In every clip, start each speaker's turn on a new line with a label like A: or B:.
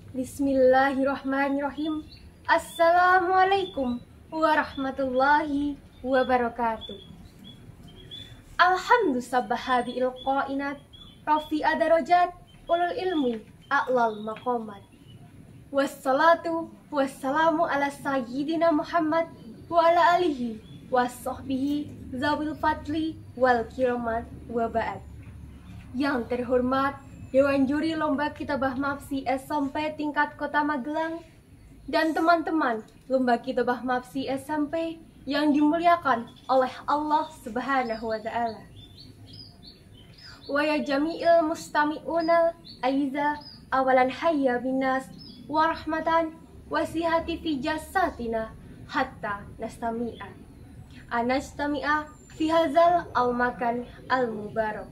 A: Bismillahirrahmanirrahim. Assalamualaikum warahmatullahi wabarakatuh. Alhamdu sabbahabi ilqainat rafi adarajat ulul ilmi a'lal maqamat. Wassalatu wassalamu ala sayyidina Muhammad wa ala alihi wassahbihi zawil fadli wal kiramat wa ba'd. Yang terhormat Dewan Juri Lomba Kitabah Mapsi SMP tingkat Kota Magelang dan teman-teman Lomba Kitabah Mapsi SMP yang dimuliakan oleh Allah Subhanahu wa Ta'ala. Wa ya jami'il mustami'unal aiza awalan hayya binas wa rahmatan wasihati fi jasatina hatta nastami'a. Anastami'a fi hazal al-makan al-mubarak.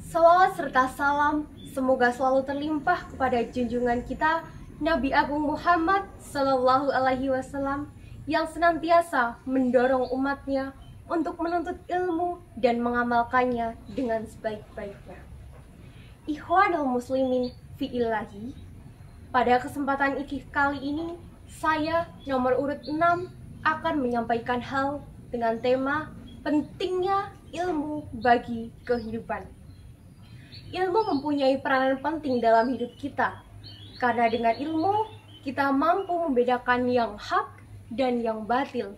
A: Salawat serta salam semoga selalu terlimpah kepada junjungan kita Nabi Agung Muhammad Sallallahu Alaihi Wasallam yang senantiasa mendorong umatnya untuk menuntut ilmu dan mengamalkannya dengan sebaik-baiknya. Ikhwanul muslimin fi'illahi, pada kesempatan kali ini saya nomor urut 6 akan menyampaikan hal dengan tema pentingnya ilmu bagi kehidupan. Ilmu mempunyai peranan penting dalam hidup kita, karena dengan ilmu kita mampu membedakan yang hak dan yang batil.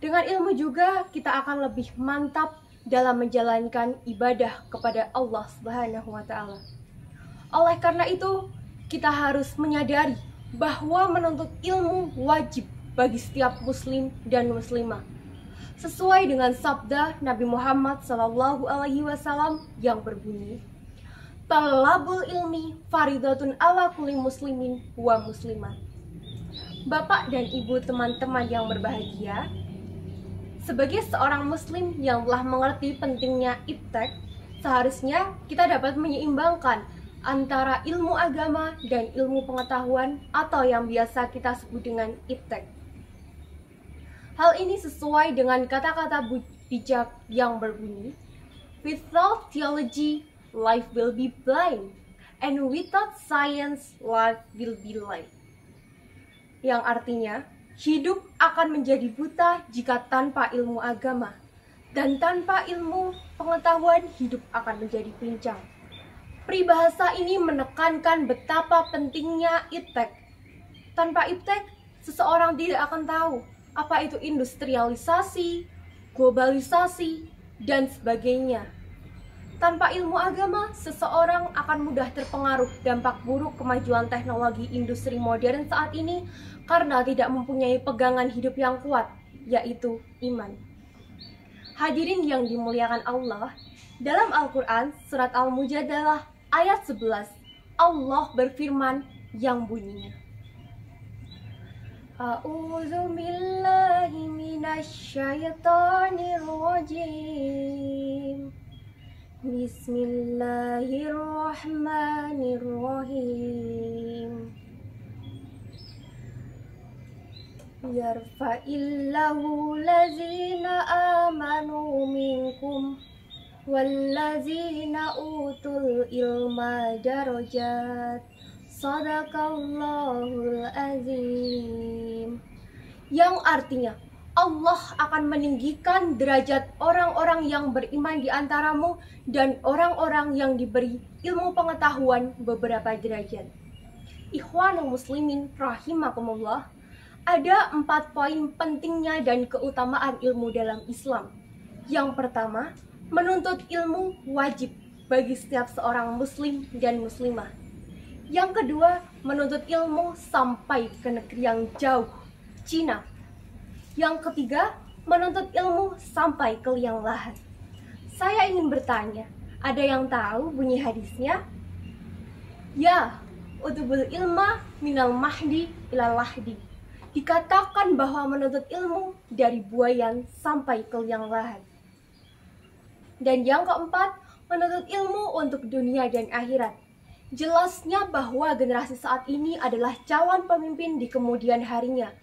A: Dengan ilmu juga kita akan lebih mantap dalam menjalankan ibadah kepada Allah Subhanahu wa Ta'ala. Oleh karena itu, kita harus menyadari bahwa menuntut ilmu wajib bagi setiap muslim dan muslimah. Sesuai dengan sabda Nabi Muhammad SAW yang berbunyi, Talabul ilmi faridatun ala kulli muslimin wa muslimat. Bapak dan ibu teman-teman yang berbahagia, sebagai seorang muslim yang telah mengerti pentingnya iptek, seharusnya kita dapat menyeimbangkan antara ilmu agama dan ilmu pengetahuan atau yang biasa kita sebut dengan iptek. Hal ini sesuai dengan kata-kata bijak yang berbunyi, without theology, life will be blind, and without science, life will be light. Yang artinya, hidup akan menjadi buta jika tanpa ilmu agama, dan tanpa ilmu pengetahuan hidup akan menjadi pincang. Peribahasa ini menekankan betapa pentingnya iptek. Tanpa iptek, seseorang tidak akan tahu apa itu industrialisasi, globalisasi, dan sebagainya. Tanpa ilmu agama, seseorang akan mudah terpengaruh dampak buruk kemajuan teknologi industri modern saat ini karena tidak mempunyai pegangan hidup yang kuat, yaitu iman. Hadirin yang dimuliakan Allah, dalam Al-Quran, surat Al-Mujadalah ayat 11, Allah berfirman yang bunyinya, A'udzu billahi minasy syaithanir rajim. Bismillahirrahmanirrahim. Yarfa'illahu lazina amanu minkum wallazina utul ilma darajat. Sadaqallahul azim. Yang artinya, Allah akan meninggikan derajat orang-orang yang beriman di antaramu dan orang-orang yang diberi ilmu pengetahuan beberapa derajat. Ikhwanul muslimin rahimakumullah, ada 4 poin pentingnya dan keutamaan ilmu dalam Islam. Yang pertama, menuntut ilmu wajib bagi setiap seorang muslim dan muslimah. Yang kedua, menuntut ilmu sampai ke negeri yang jauh, Cina. Yang ketiga, menuntut ilmu sampai ke liang lahat. Saya ingin bertanya, ada yang tahu bunyi hadisnya? Ya, utubul ilma minal mahdi ilal lahdi. Dikatakan bahwa menuntut ilmu dari buayan sampai ke liang lahat. Dan yang keempat, menuntut ilmu untuk dunia dan akhirat. Jelasnya bahwa generasi saat ini adalah calon pemimpin di kemudian harinya.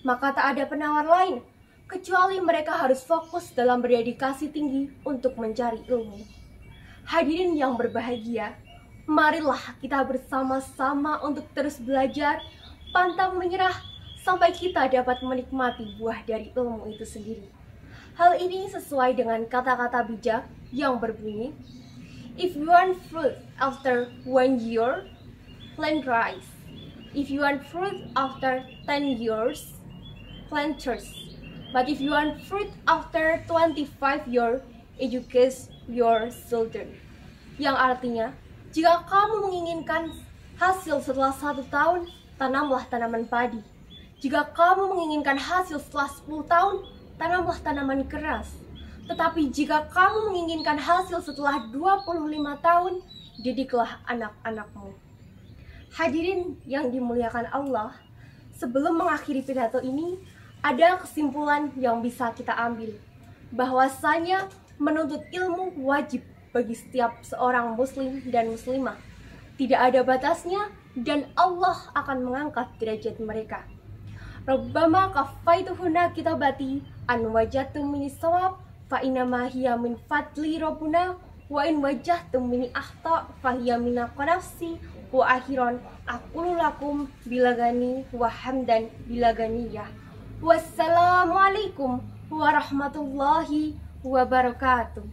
A: Maka tak ada penawar lain, kecuali mereka harus fokus dalam berdedikasi tinggi untuk mencari ilmu. Hadirin yang berbahagia, Marilah kita bersama-sama untuk terus belajar, pantang menyerah, sampai kita dapat menikmati buah dari ilmu itu sendiri. Hal ini sesuai dengan kata-kata bijak yang berbunyi, "If you want fruit after 1 year, plant rice. If you want fruit after 10 years, plant trees. But if you want fruit after 25 years, educate your children." Yang artinya, jika kamu menginginkan hasil setelah 1 tahun, tanamlah tanaman padi. Jika kamu menginginkan hasil setelah 10 tahun, tanamlah tanaman keras. Tetapi jika kamu menginginkan hasil setelah 25 tahun, didiklah anak-anakmu. Hadirin yang dimuliakan Allah, sebelum mengakhiri pidato ini, ada kesimpulan yang bisa kita ambil, bahwasanya menuntut ilmu wajib bagi setiap seorang muslim dan muslimah. Tidak ada batasnya dan Allah akan mengangkat derajat mereka. Rabbama kafaituhuna kitabati an wajadtum min sawab fa inama hiya min fadli rabbuna wa in wajahtum min akhta fa hiya min nafsi wa akhiran aqulu lakum bilagani wa hamdan bilaganiyah. Wassalamualaikum warahmatullahi wabarakatuh.